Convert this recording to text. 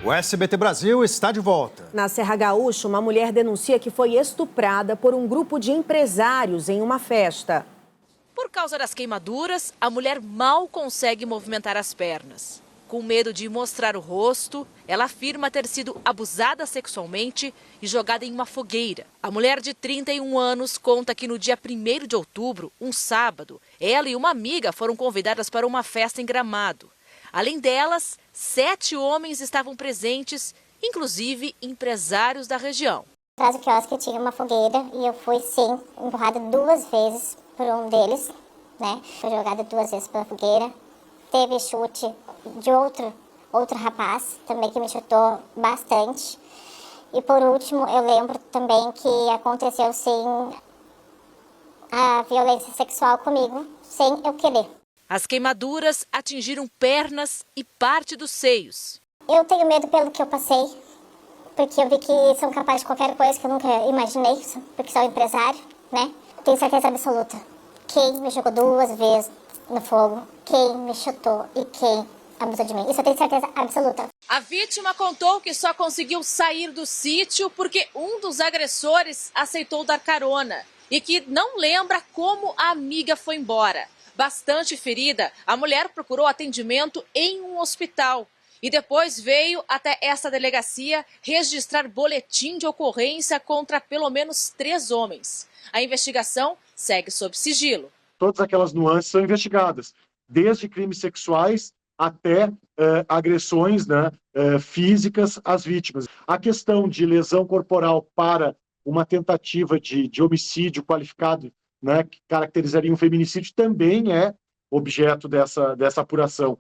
O SBT Brasil está de volta. Na Serra Gaúcha, uma mulher denuncia que foi estuprada por um grupo de empresários em uma festa. Por causa das queimaduras, a mulher mal consegue movimentar as pernas. Com medo de mostrar o rosto, ela afirma ter sido abusada sexualmente e jogada em uma fogueira. A mulher de 31 anos conta que no dia 1º de outubro, um sábado, ela e uma amiga foram convidadas para uma festa em Gramado. Além delas, 7 homens estavam presentes, inclusive empresários da região. Atrás do quiosque tinha uma fogueira e eu fui, sim, empurrada 2 vezes por um deles, né? Fui jogada 2 vezes pela fogueira. Teve chute de outro rapaz, também que me chutou bastante. E por último, eu lembro também que aconteceu, sim, a violência sexual comigo, sem eu querer. As queimaduras atingiram pernas e parte dos seios. Eu tenho medo pelo que eu passei, porque eu vi que são capazes de qualquer coisa que eu nunca imaginei, porque sou empresário, né? Tenho certeza absoluta. Quem me jogou 2 vezes no fogo, quem me chutou e quem abusou de mim. Isso eu tenho certeza absoluta. A vítima contou que só conseguiu sair do sítio porque um dos agressores aceitou dar carona e que não lembra como a amiga foi embora. Bastante ferida, a mulher procurou atendimento em um hospital e depois veio até essa delegacia registrar boletim de ocorrência contra pelo menos 3 homens. A investigação segue sob sigilo. Todas aquelas nuances são investigadas, desde crimes sexuais até agressões, né, físicas às vítimas. A questão de lesão corporal para uma tentativa de homicídio qualificado, né, que caracterizaria um feminicídio, também é objeto dessa apuração.